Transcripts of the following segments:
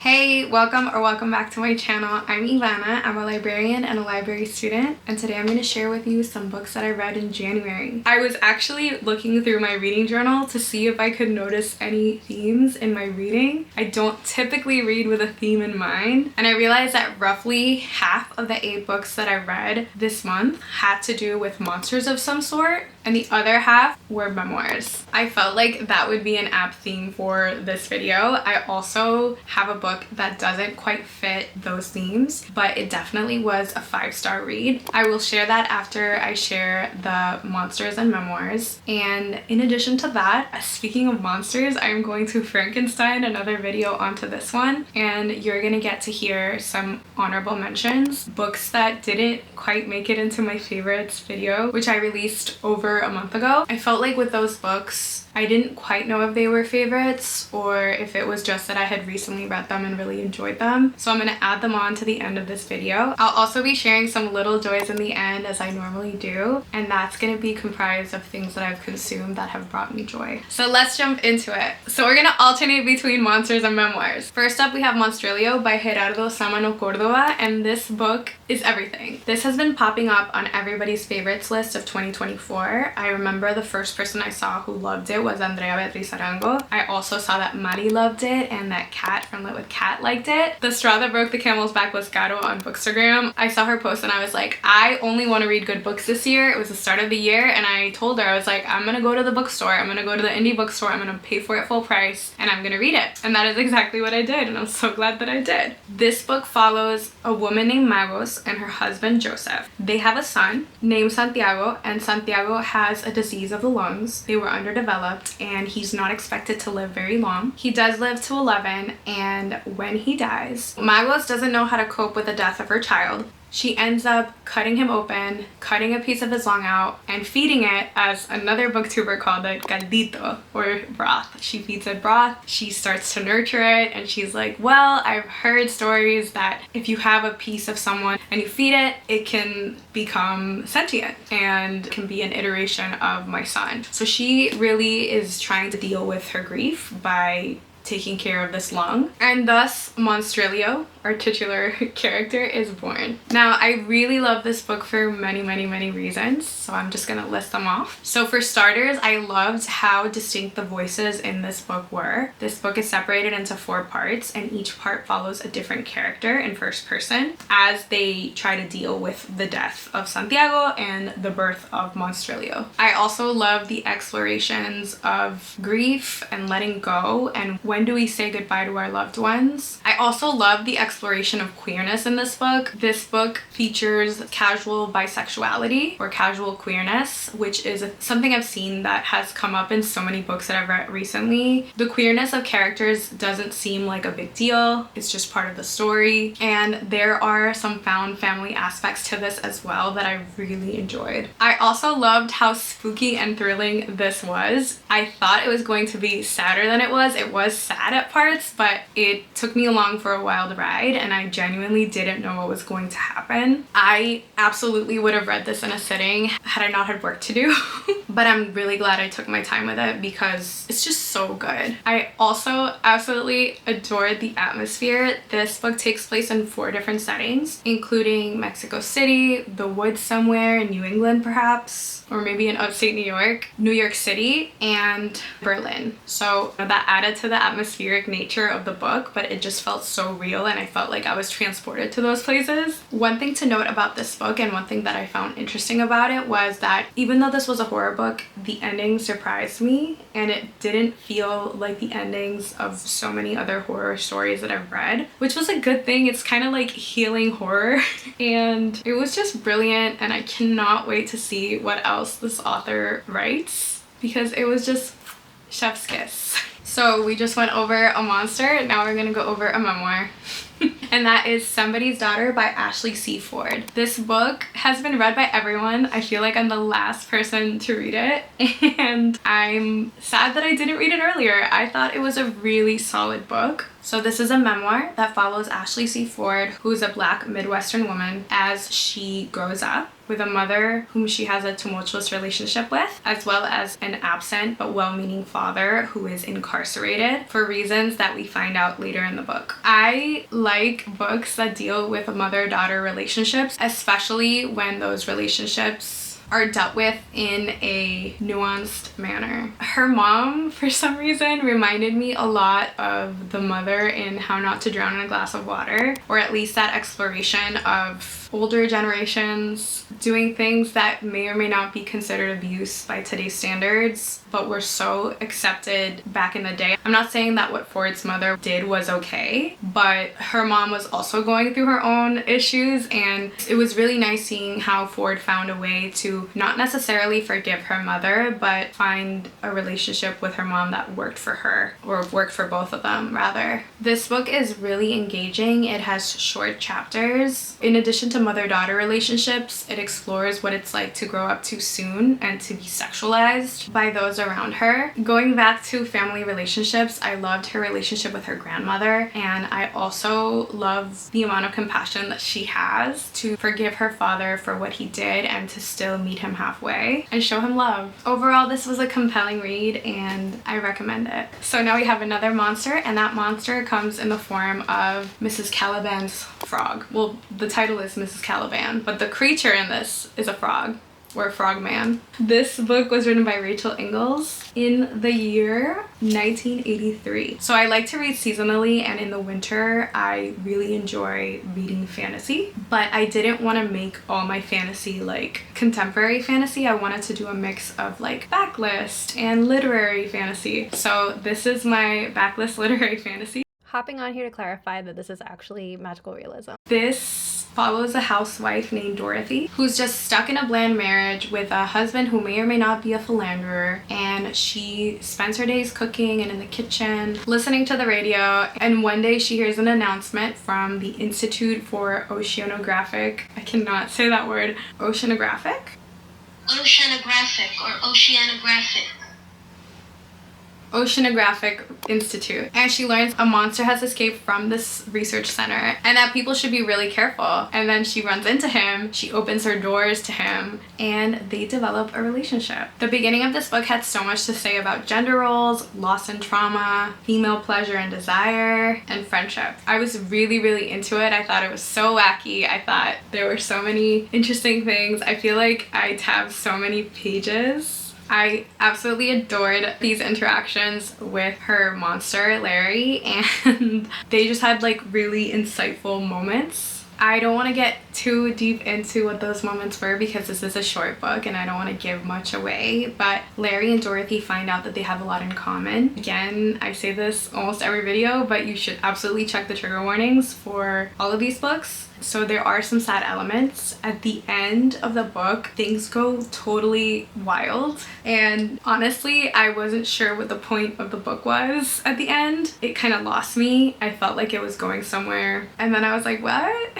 Hey, welcome back to my channel. I'm Ivana. I'm a librarian and a library student, and today I'm going to share with you some books that I read in January. I was actually looking through my reading journal to see if I could notice any themes in my reading. I don't typically read with a theme in mind, and I realized that roughly half of the 8 books that I read this month had to do with monsters of some sort, and the other half were memoirs. I felt like that would be an apt theme for this video. I also have a book that doesn't quite fit those themes, but it definitely was a 5-star read. I will share that after I share the monsters and memoirs. And in addition to that, speaking of monsters, I'm going to Frankenstein another video onto this one, and you're gonna get to hear some honorable mentions, books that didn't quite make it into my favorites video, which I released over a month ago. I felt like with those books, I didn't quite know if they were favorites or if it was just that I had recently read them and really enjoyed them. So I'm going to add them on to the end of this video. I'll also be sharing some little joys in the end as I normally do, and that's going to be comprised of things that I've consumed that have brought me joy. So let's jump into it. So we're going to alternate between monsters and memoirs. First up, we have MONSTRILIO by Gerardo, Sámano, Córdova, and this book is everything. This has been popping up on everybody's favorites list of 2024. I remember the first person I saw who loved it was Andrea Beatriz Arango. I also saw that Mari loved it and that Kat from Lit with Kat liked it. The straw that broke the camel's back was Caro on Bookstagram. I saw her post and I was like, I only want to read good books this year. It was the start of the year, and I told her, I was like, I'm gonna go to the bookstore, I'm gonna go to the indie bookstore, I'm gonna pay for it full price, and I'm gonna read it. And that is exactly what I did, and I'm so glad that I did. This book follows a woman named Magos and her husband Joseph. They have a son named Santiago, and Santiago has a disease of the lungs. They were underdeveloped and he's not expected to live very long. He does live to 11, and when he dies, Magos doesn't know how to cope with the death of her child. She ends up cutting him open, cutting a piece of his lung out, and feeding it, as another booktuber called it, caldito, or broth. She feeds it broth, she starts to nurture it, and she's like, well, I've heard stories that if you have a piece of someone and you feed it, it can become sentient and can be an iteration of my son. So she really is trying to deal with her grief by taking care of this lung, and thus MONSTRILIO, our titular character, is born. Now, I really love this book for many reasons, so I'm just gonna list them off. So for starters, I loved how distinct the voices in this book were. This book is separated into 4 parts, and each part follows a different character in first person as they try to deal with the death of Santiago and the birth of MONSTRILIO. I also love the explorations of grief and letting go, and when do we say goodbye to our loved ones. I also love the exploration of queerness in this book. This book features casual bisexuality or casual queerness, which is something I've seen that has come up in so many books that I've read recently. The queerness of characters doesn't seem like a big deal. It's just part of the story, and there are some found family aspects to this as well that I really enjoyed. I also loved how spooky and thrilling this was. I thought it was going to be sadder than it was. It was sad at parts, but it took me along for a wild ride, and I genuinely didn't know what was going to happen. I absolutely would have read this in a sitting had I not had work to do, but I'm really glad I took my time with it because it's just so good. I also absolutely adored the atmosphere. This book takes place in 4 different settings, including Mexico City, the woods somewhere in New England perhaps, or maybe in upstate New York City, and Berlin. So that added to the atmospheric nature of the book, but it just felt so real, and I felt like I was transported to those places. One thing to note about this book, and one thing that I found interesting about it, was that even though this was a horror book, the ending surprised me, and it didn't feel like the endings of so many other horror stories that I've read, which was a good thing. It's kind of like healing horror, and it was just brilliant, and I cannot wait to see what else this author writes because it was just chef's kiss. So we just went over a monster, now we're gonna go over a memoir. And that is Somebody's Daughter by Ashley C. Ford. This book has been read by everyone. I feel like I'm the last person to read it, and I'm sad that I didn't read it earlier. I thought it was a really solid book. So this is a memoir that follows Ashley C. Ford, who's a Black Midwestern woman, as she grows up with a mother whom she has a tumultuous relationship with, as well as an absent but well-meaning father who is incarcerated for reasons that we find out later in the book. I like books that deal with mother-daughter relationships, especially when those relationships are dealt with in a nuanced manner. Her mom, for some reason, reminded me a lot of the mother in How Not to Drown in a Glass of Water, or at least that exploration of older generations doing things that may or may not be considered abuse by today's standards, but were so accepted back in the day. I'm not saying that what Ford's mother did was okay, but her mom was also going through her own issues, and it was really nice seeing how Ford found a way to not necessarily forgive her mother, but find a relationship with her mom that worked for her, or worked for both of them rather. This book is really engaging. It has short chapters. In addition to mother-daughter relationships, it explores what it's like to grow up too soon and to be sexualized by those around her. Going back to family relationships, I loved her relationship with her grandmother, and I also love the amount of compassion that she has to forgive her father for what he did and to still meet him halfway and show him love. Overall, this was a compelling read and I recommend it. So now we have another monster, and that monster comes in the form of Mrs. Caliban's frog. Well, the title is Mrs. Caliban, but the creature in this is a frog, or a frog man. This book was written by Rachel Ingalls in the year 1983. So I like to read seasonally, and in the winter I really enjoy reading fantasy, but I didn't want to make all my fantasy like contemporary fantasy. I wanted to do a mix of like backlist and literary fantasy. So this is my backlist literary fantasy. Hopping on here to clarify that this is actually magical realism. This follows a housewife named Dorothy who's just stuck in a bland marriage with a husband who may or may not be a philanderer, and she spends her days cooking and in the kitchen listening to the radio, and one day she hears an announcement from the Institute for Oceanographic, I cannot say that word, Oceanographic Institute, and she learns a monster has escaped from this research center and that people should be really careful. And then she runs into him, she opens her doors to him, and they develop a relationship. The beginning of this book had so much to say about gender roles, loss and trauma, female pleasure and desire, and friendship. I was really into it. I thought it was so wacky. I thought there were so many interesting things. I feel like I tabbed so many pages. I absolutely adored these interactions with her monster, Larry, and they just had like really insightful moments. I don't want to get too deep into what those moments were because this is a short book and I don't want to give much away, but Larry and Dorothy find out that they have a lot in common. Again, I say this almost every video, but you should absolutely check the trigger warnings for all of these books. So there are some sad elements. At the end of the book, things go totally wild. And honestly, I wasn't sure what the point of the book was at the end. It kind of lost me. I felt like it was going somewhere. And then I was like, what?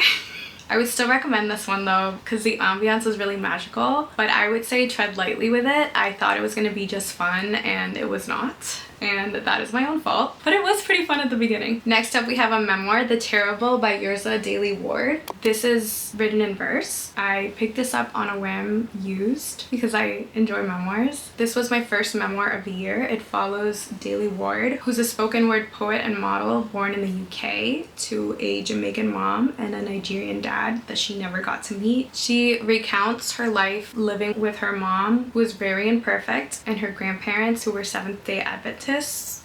I would still recommend this one though, because the ambiance is really magical, but I would say tread lightly with it. I thought it was going to be just fun and it was not. And that is my own fault, but it was pretty fun at the beginning. Next up we have a memoir, The Terrible by Yrsa Daley-Ward. This is written in verse. I picked this up on a whim used because I enjoy memoirs. This was my first memoir of the year. It follows Daley-Ward, who's a spoken word poet and model born in the UK to a Jamaican mom and a Nigerian dad that she never got to meet. She recounts her life living with her mom, who was very imperfect, and her grandparents, who were Seventh-day Adventists,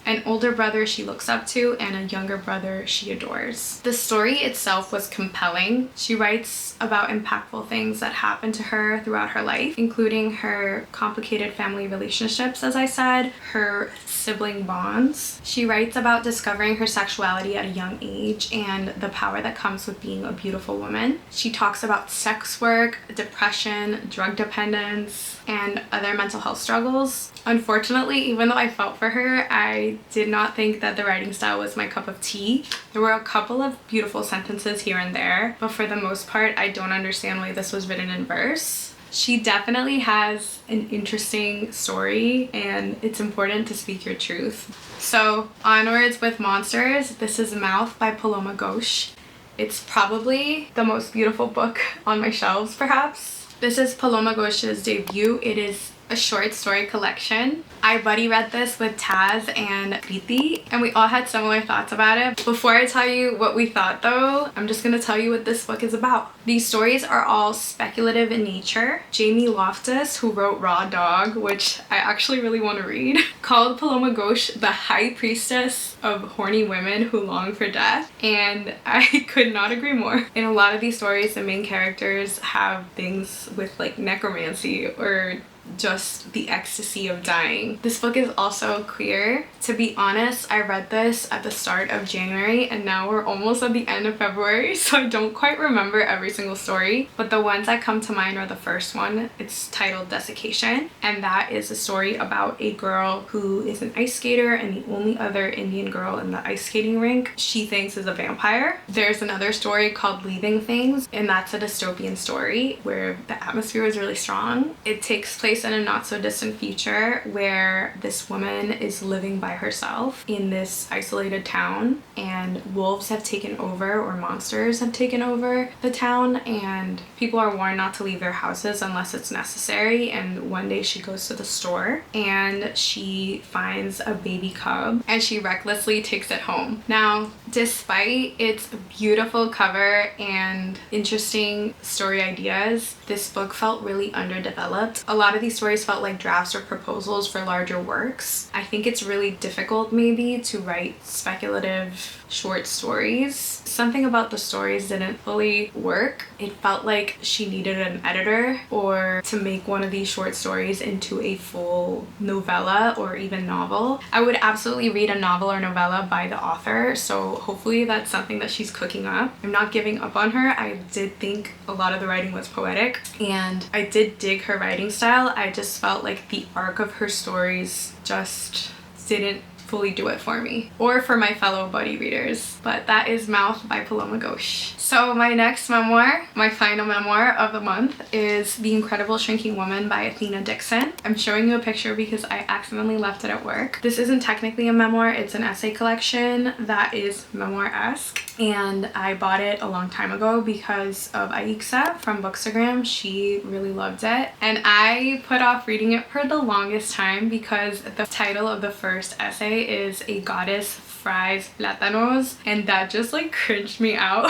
an older brother she looks up to, and a younger brother she adores. The story itself was compelling. She writes about impactful things that happened to her throughout her life, including her complicated family relationships, as I said, her sibling bonds. She writes about discovering her sexuality at a young age and the power that comes with being a beautiful woman. She talks about sex work, depression, drug dependence, and other mental health struggles. Unfortunately, even though I felt for her, I did not think that the writing style was my cup of tea. There were a couple of beautiful sentences here and there, but for the most part, I don't understand why this was written in verse. She definitely has an interesting story, and it's important to speak your truth. So onwards with monsters. This is Mouth by Puloma Ghosh. It's probably the most beautiful book on my shelves, perhaps. This is Puloma Ghosh's debut. It is a short story collection. I buddy read this with Taz and Kriti, and we all had similar thoughts about it. Before I tell you what we thought though, I'm just gonna tell you what this book is about. These stories are all speculative in nature. Jamie Loftus, who wrote Raw Dog, which I actually really want to read, called Puloma Ghosh the high priestess of horny women who long for death, and I could not agree more. In a lot of these stories, the main characters have things with like necromancy or just the ecstasy of dying. This book is also queer. To be honest, I read this at the start of January and now we're almost at the end of February, so I don't quite remember every single story, but the ones that come to mind are the first one. It's titled Desiccation, and that is a story about a girl who is an ice skater and the only other Indian girl in the ice skating rink she thinks is a vampire. There's another story called Leaving Things, and that's a dystopian story where the atmosphere is really strong. It takes place in a not so distant future where this woman is living by herself in this isolated town, and wolves have taken over, or monsters have taken over the town, and people are warned not to leave their houses unless it's necessary. And one day she goes to the store and she finds a baby cub and she recklessly takes it home. Now, despite its beautiful cover and interesting story ideas, this book felt really underdeveloped. A lot of these stories felt like drafts or proposals for larger works. I think it's really difficult maybe to write speculative short stories. Something about the stories didn't fully work. It felt like she needed an editor or to make one of these short stories into a full novella or even novel. I would absolutely read a novel or novella by the author, so hopefully that's something that she's cooking up. I'm not giving up on her. I did think a lot of the writing was poetic and I did dig her writing style. I just felt like the arc of her stories just didn't fully do it for me or for my fellow buddy readers. But that is Mouth by Puloma Ghosh. So my next memoir, my final memoir of the month, is The Incredible Shrinking Woman by Athena Dixon. I'm showing you a picture because I accidentally left it at work. This isn't technically a memoir, it's an essay collection that is memoir-esque, and I bought it a long time ago because of Yrsa from Bookstagram. She really loved it and I put off reading it for the longest time because the title of the first essay is A Goddess Fries Plátanos, and that just like cringed me out.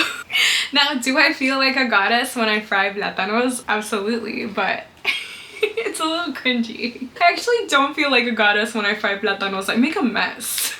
Now, do I feel like a goddess when I fry plátanos? Absolutely, but it's a little cringy. I actually don't feel like a goddess when I fry plátanos. I make a mess.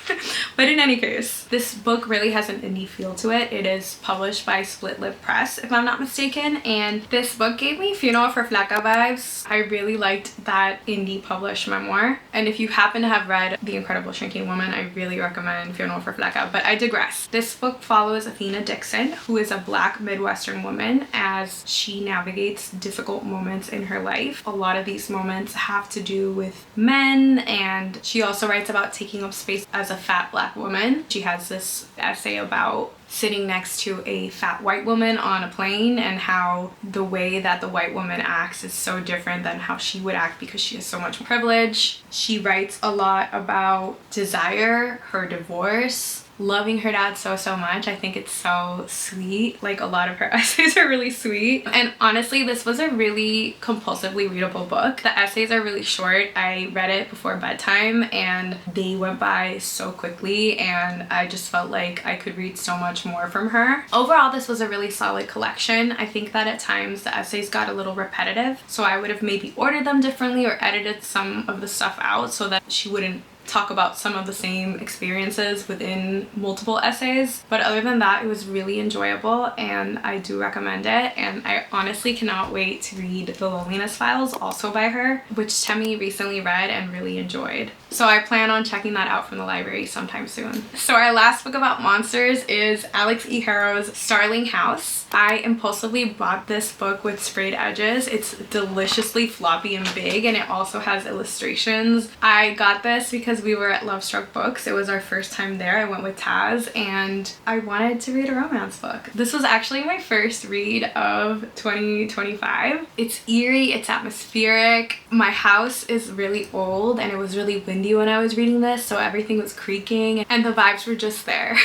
But in any case, this book really has an indie feel to it. It is published by Split Lip Press, if I'm not mistaken, and this book gave me Funeral for Flaca vibes. I really liked that indie published memoir, and if you happen to have read The Incredible Shrinking Woman, I really recommend Funeral for Flaca, but I digress. This book follows Athena Dixon, who is a Black Midwestern woman, as she navigates difficult moments in her life. A lot of these moments have to do with men, and she also writes about taking up space as a fat Black woman. She has this essay about sitting next to a fat white woman on a plane and how the way that the white woman acts is so different than how she would act because she has so much privilege. She writes a lot about desire, her divorce, loving her dad so much. I think it's so sweet. Like, a lot of her essays are really sweet, and honestly this was a really compulsively readable book. The essays are really short. I read it before bedtime and they went by so quickly, and I just felt like I could read so much more from her. Overall, this was a really solid collection. I think that at times the essays got a little repetitive, so I would have maybe ordered them differently or edited some of the stuff out so that she wouldn't talk about some of the same experiences within multiple essays. But other than that, it was really enjoyable and I do recommend it, and I honestly cannot wait to read The Loneliness Files, also by her, which Temi recently read and really enjoyed. So I plan on checking that out from the library sometime soon. So our last book about monsters is Alex E. Harrow's Starling House. I impulsively bought this book with sprayed edges. It's deliciously floppy and big, and it also has illustrations. I got this because because we were at Love Struck Books. It was our first time there. I went with Taz and I wanted to read a romance book. This was actually my first read of 2025. It's eerie, it's atmospheric. My house is really old and it was really windy when I was reading this, so everything was creaking and the vibes were just there.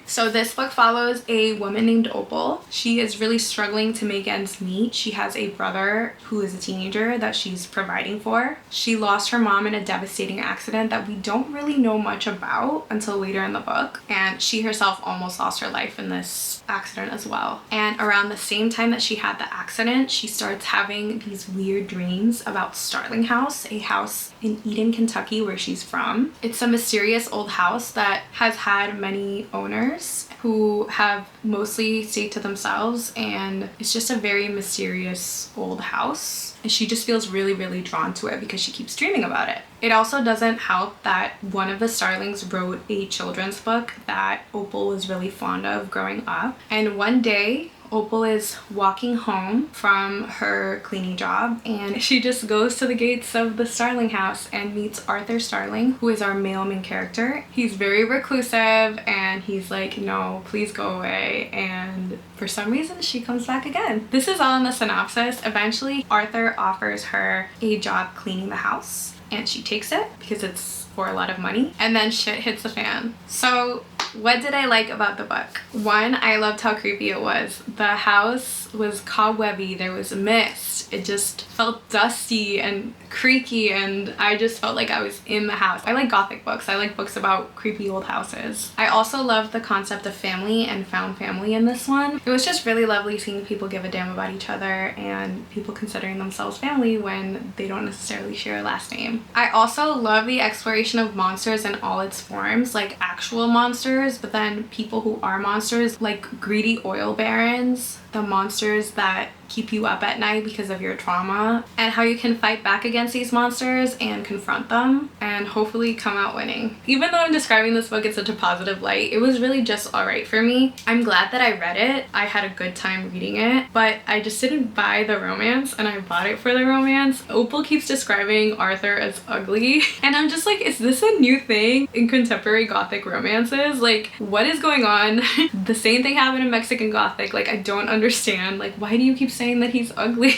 So this book follows a woman named Opal. She is really struggling to make ends meet. She has a brother who is a teenager that she's providing for. She lost her mom in a devastating accident that we don't really know much about until later in the book, and she herself almost lost her life in this accident as well. And around the same time that she had the accident, she starts having these weird dreams about Starling House, a house in Eden, Kentucky, where she's from. It's a mysterious old house that has had many owners who have mostly stayed to themselves, and it's just a very mysterious old house. And she just feels really, really drawn to it because she keeps dreaming about it. It also doesn't help that one of the Starlings wrote a children's book that Opal was really fond of growing up. And one day, Opal is walking home from her cleaning job and she just goes to the gates of the Starling house and meets Arthur Starling, who is our male main character. He's very reclusive and he's like, no, please go away. And for some reason, she comes back again. This is all in the synopsis. Eventually, Arthur offers her a job cleaning the house and she takes it because it's for a lot of money, and then shit hits the fan. So what did I like about the book? One, I loved how creepy it was. The house was cobwebby, there was mist, it just felt dusty and creaky, and I just felt like I was in the house. I like Gothic books. I like books about creepy old houses. I also loved the concept of family and found family in this one. It was just really lovely seeing people give a damn about each other and people considering themselves family when they don't necessarily share a last name. I also love the exploration of monsters in all its forms, like actual monsters, but then people who are monsters, like greedy oil barons, the monsters that keep you up at night because of your trauma, and how you can fight back against these monsters and confront them and hopefully come out winning. Even though I'm describing this book in such a positive light, it was really just alright for me. I'm glad that I read it. I had a good time reading it, but I just didn't buy the romance, and I bought it for the romance. Opal keeps describing Arthur as ugly, and I'm just like, is this a new thing in contemporary Gothic romances? Like, what is going on? The same thing happened in Mexican Gothic. Like, I don't understand. Like, why do you keep saying that he's ugly?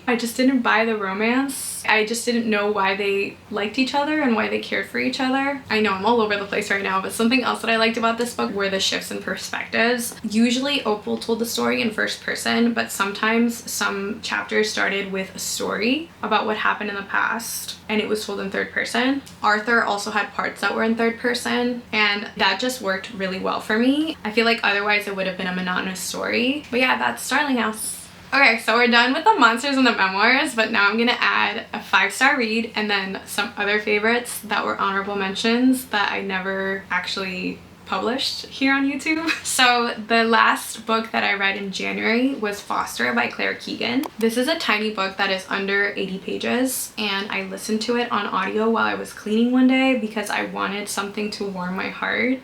I just didn't buy the romance. I just didn't know why they liked each other and why they cared for each other. I know I'm all over the place right now, but something else that I liked about this book were the shifts in perspectives. Usually Opal told the story in first person, but sometimes some chapters started with a story about what happened in the past and it was told in third person. Arthur also had parts that were in third person, and that just worked really well for me. I feel like otherwise it would have been a monotonous story. But yeah, that's Starling House. Okay, so we're done with the monsters and the memoirs, but now I'm gonna add a 5-star read and then some other favorites that were honorable mentions that I never actually published here on YouTube. So the last book that I read in January was Foster by Claire Keegan. This is a tiny book that is under 80 pages, and I listened to it on audio while I was cleaning one day because I wanted something to warm my heart.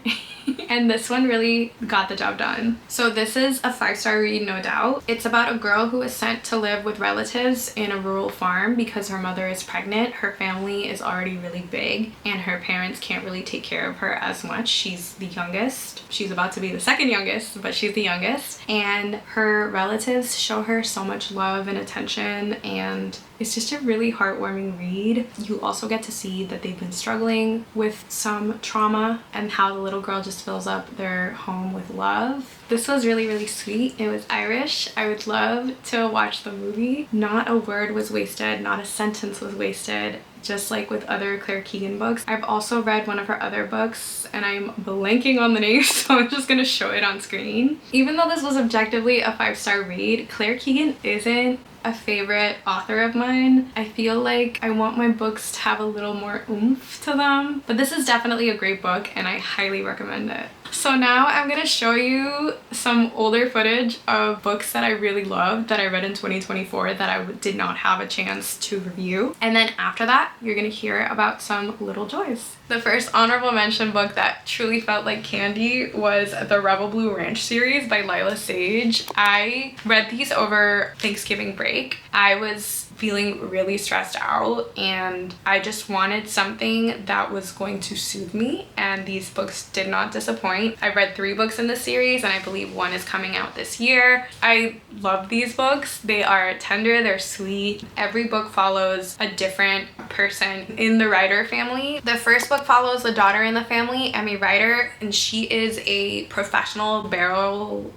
And this one really got the job done. So this is a 5-star read, no doubt. It's about a girl who is sent to live with relatives in a rural farm because her mother is pregnant. Her family is already really big and her parents can't really take care of her as much. She's the youngest. She's about to be the second youngest, but she's the youngest. And her relatives show her so much love and attention, and it's just a really heartwarming read. You also get to see that they've been struggling with some trauma and how the little girl just fills up their home with love. This was really, really sweet. It was Irish. I would love to watch the movie. Not a word was wasted, not a sentence was wasted, just like with other Claire Keegan books. I've also read one of her other books and I'm blanking on the name, so I'm just gonna show it on screen. Even though this was objectively a 5-star read, Claire Keegan isn't a favorite author of mine. I feel like I want my books to have a little more oomph to them, but this is definitely a great book and I highly recommend it. So now I'm gonna show you some older footage of books that I really loved that I read in 2024 that I did not have a chance to review. And then after that, you're gonna hear about some little joys. The first honorable mention book that truly felt like candy was the Rebel Blue Ranch series by Lila Sage. I read these over Thanksgiving break. I was feeling really stressed out and I just wanted something that was going to soothe me, and these books did not disappoint. I read 3 books in the series and I believe 1 is coming out this year. I love these books. They are tender, they're sweet. Every book follows a different person in the Ryder family. The first book follows the daughter in the family, Emmy Ryder, and she is a professional barrel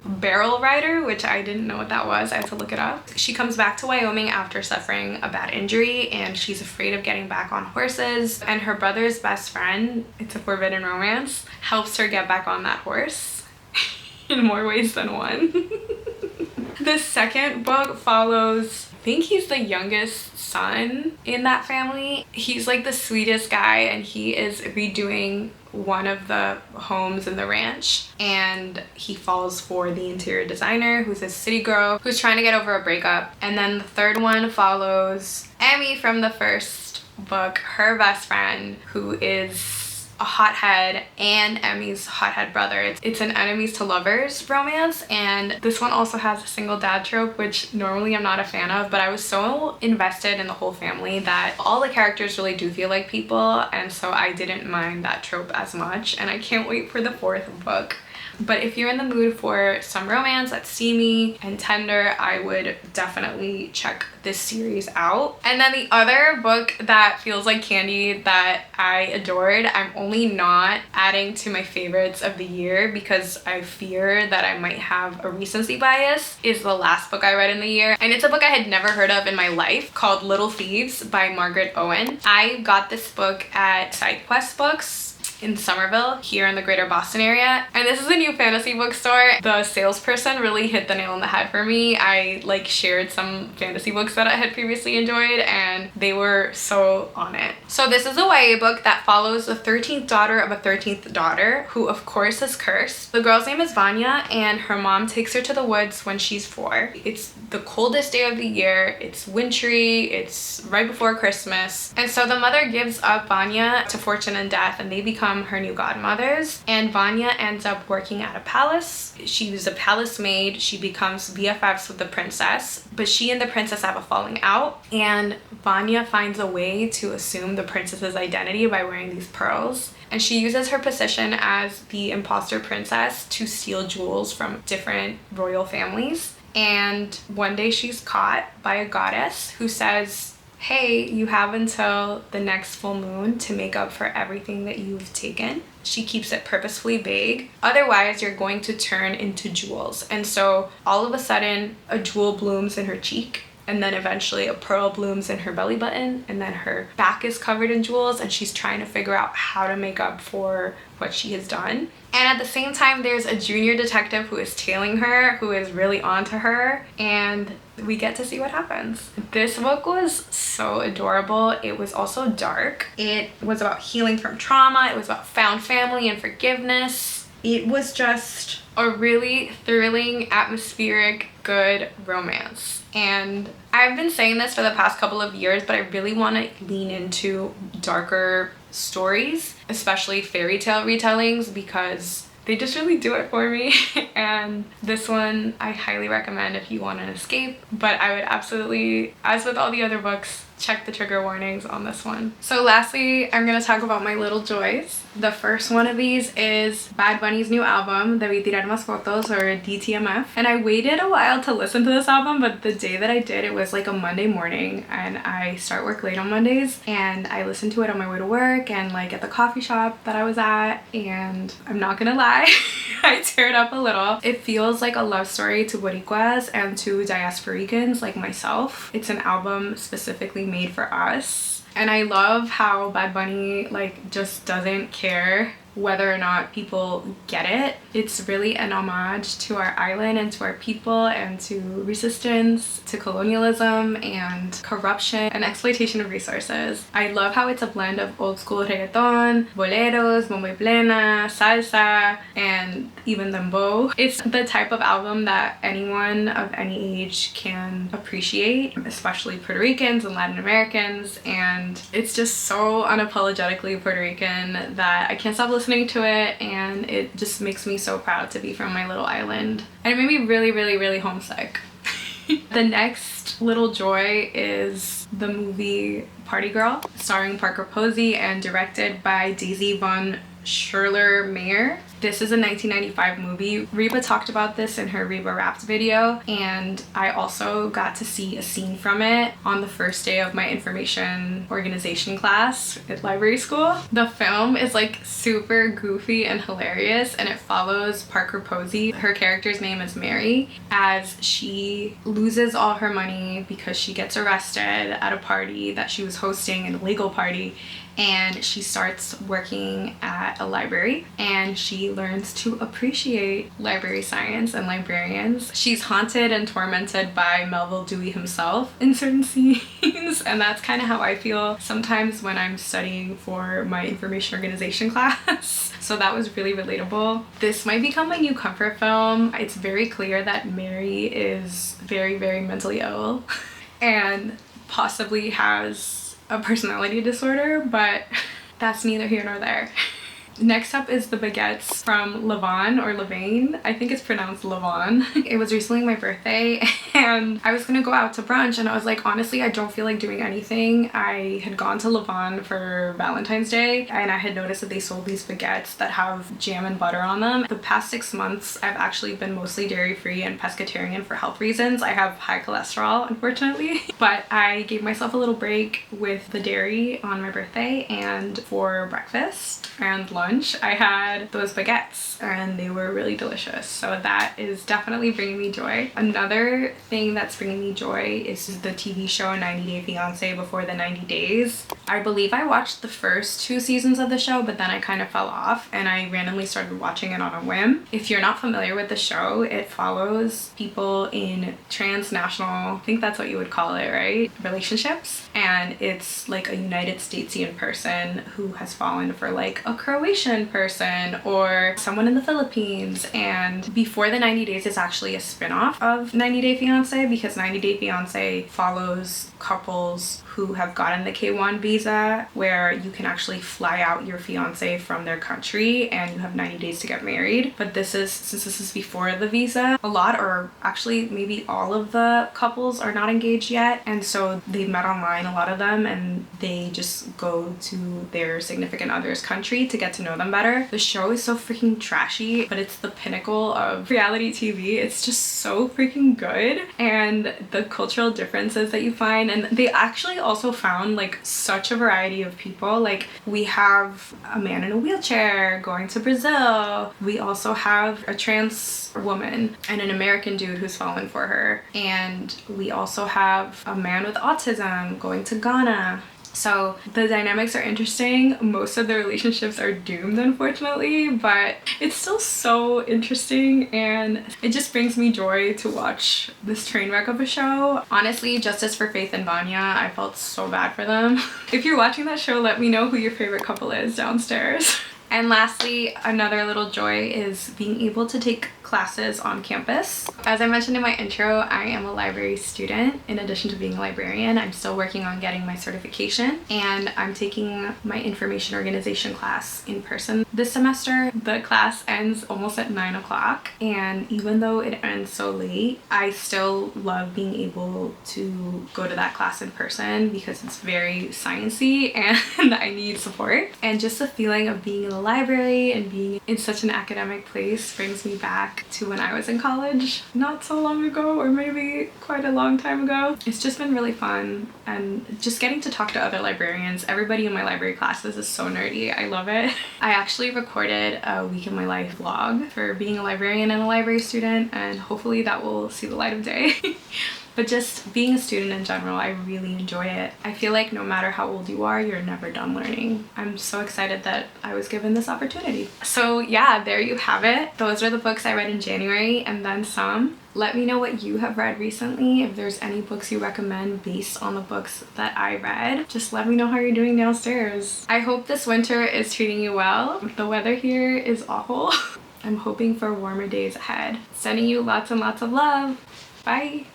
rider, which I didn't know what that was. I had to look it up. She comes back to Wyoming after suffering a bad injury and she's afraid of getting back on horses, and her brother's best friend, it's a forbidden romance, helps her get back on that horse in more ways than one. The second book follows, I think he's the youngest son in that family. He's like the sweetest guy and he is redoing one of the homes in the ranch, and he falls for the interior designer who's a city girl who's trying to get over a breakup. And then the third one follows Emmy from the first book, her best friend, who is a hothead and Emmy's hothead brother. It's an enemies to lovers romance, and this one also has a single dad trope, which normally I'm not a fan of, but I was so invested in the whole family that all the characters really do feel like people, and so I didn't mind that trope as much, and I can't wait for the 4th book. But if you're in the mood for some romance that's steamy and tender, I would definitely check this series out. And then the other book that feels like candy that I adored, I'm only not adding to my favorites of the year because I fear that I might have a recency bias, is the last book I read in the year. And it's a book I had never heard of in my life called Little Thieves by Margaret Owen. I got this book at SideQuest Books in Somerville here in the greater Boston area, and this is a new fantasy bookstore. The salesperson really hit the nail on the head for me. I like shared some fantasy books that I had previously enjoyed and they were so on it. So this is a YA book that follows the 13th daughter of a 13th daughter who of course is cursed. The girl's name is Vanya and her mom takes her to the woods when she's 4. It's the coldest day of the year, it's wintry, it's right before Christmas, and so the mother gives up Vanya to fortune and death and they become her new godmothers, and Vanya ends up working at a palace. She was a palace maid. She becomes BFFs with the princess, but she and the princess have a falling out, and Vanya finds a way to assume the princess's identity by wearing these pearls, and she uses her position as the imposter princess to steal jewels from different royal families. And one day she's caught by a goddess who says, hey, you have until the next full moon to make up for everything that you've taken. She keeps it purposefully vague. Otherwise, you're going to turn into jewels. And so all of a sudden, a jewel blooms in her cheek, and then eventually a pearl blooms in her belly button, and then her back is covered in jewels, and she's trying to figure out how to make up for what she has done. And at the same time, there's a junior detective who is tailing her, who is really onto her, and we get to see what happens. This book was so adorable. It was also dark. It was about healing from trauma. It was about found family and forgiveness. It was just a really thrilling, atmospheric, good romance. And I've been saying this for the past couple of years, but I really want to lean into darker stories, especially fairy tale retellings, because they just really do it for me. And this one I highly recommend if you want an escape, but I would absolutely, as with all the other books, check the trigger warnings on this one. So lastly, I'm gonna talk about my little joys. The first one of these is Bad Bunny's new album, Debí Tirar Más Fotos, or DTMF. And I waited a while to listen to this album, but the day that I did, it was like a Monday morning, and I start work late on Mondays, and I listened to it on my way to work and like at the coffee shop that I was at, and I'm not gonna lie, I teared up a little. It feels like a love story to Boricuas and to diasporicans like myself. It's an album specifically made for us, and I love how Bad Bunny like just doesn't care whether or not people get it. It's really an homage to our island and to our people and to resistance, to colonialism and corruption and exploitation of resources. I love how it's a blend of old school reggaeton, boleros, bombo y plena, salsa, and even dembow. It's the type of album that anyone of any age can appreciate, especially Puerto Ricans and Latin Americans, and it's just so unapologetically Puerto Rican that I can't stop listening to it, and it just makes me so proud to be from my little island, and it made me really, really, really homesick. The next little joy is the movie Party Girl, starring Parker Posey and directed by Daisy von Schurler-Meyer. This is a 1995 movie. Reba talked about this in her Reba Wrapped video, and I also got to see a scene from it on the first day of my information organization class at library school. The film is like super goofy and hilarious, and it follows Parker Posey. Her character's name is Mary, as she loses all her money because she gets arrested at a party that she was hosting, an illegal party, and she starts working at a library and she learns to appreciate library science and librarians. She's haunted and tormented by Melville Dewey himself in certain scenes, and that's kind of how I feel sometimes when I'm studying for my information organization class. So that was really relatable. This might become my new comfort film. It's very clear that Mary is very, very mentally ill and possibly has a personality disorder, but that's neither here nor there. Next up is The Baguettes from Levan or Levain. I think it's pronounced Levan. It was recently my birthday and I was gonna go out to brunch, and I was like, honestly, I don't feel like doing anything. I had gone to Levan for Valentine's Day and I had noticed that they sold these baguettes that have jam and butter on them. The past 6 months, I've actually been mostly dairy-free and pescatarian for health reasons. I have high cholesterol, unfortunately, but I gave myself a little break with the dairy on my birthday, and for breakfast and lunch I had those baguettes and they were really delicious. So that is definitely bringing me joy. Another thing that's bringing me joy is the TV show 90 Day Fiancé Before the 90 Days. I believe I watched the first 2 seasons of the show, but then I kind of fell off and I randomly started watching it on a whim. If you're not familiar with the show, it follows people in transnational, I think that's what you would call it, right? Relationships. And it's like a United Statesian person who has fallen for like a Croatian person or someone in the Philippines. And Before the 90 Days is actually a spin-off of 90 Day Fiancé, because 90 Day Fiancé follows couples who have gotten the K1 visa, where you can actually fly out your fiance from their country and you have 90 days to get married. But this is, since this is before the visa, a lot, or actually maybe all of the couples are not engaged yet, and so they've met online, a lot of them, and they just go to their significant other's country to get to know them better. The show is so freaking trashy, but it's the pinnacle of reality TV. It's just so freaking good, and the cultural differences that you find, and they actually also found like such a variety of people. Like, we have a man in a wheelchair going to Brazil. We also have a trans woman and an American dude who's fallen for her, and we also have a man with autism going to Ghana. So the dynamics are interesting. Most of the relationships are doomed, unfortunately, but it's still so interesting and it just brings me joy to watch this train wreck of a show. Honestly, justice for Faith and Vanya. I felt so bad for them. If you're watching that show, let me know who your favorite couple is downstairs. And lastly, another little joy is being able to take classes on campus. As I mentioned in my intro, I am a library student. In addition to being a librarian, I'm still working on getting my certification, and I'm taking my information organization class in person this semester. The class ends almost at 9 o'clock, and even though it ends so late, I still love being able to go to that class in person because it's very sciencey and I need support. And just the feeling of being in the library and being in such an academic place brings me back to when I was in college not so long ago, or maybe quite a long time ago. It's just been really fun, and just getting to talk to other librarians. Everybody in my library classes is so nerdy. I love it. I actually recorded a week in my life vlog for being a librarian and a library student, and hopefully that will see the light of day. But just being a student in general, I really enjoy it. I feel like no matter how old you are, you're never done learning. I'm so excited that I was given this opportunity. So yeah, there you have it. Those are the books I read in January and then some. Let me know what you have read recently. If there's any books you recommend based on the books that I read, just let me know how you're doing downstairs. I hope this winter is treating you well. The weather here is awful. I'm hoping for warmer days ahead. Sending you lots and lots of love. Bye.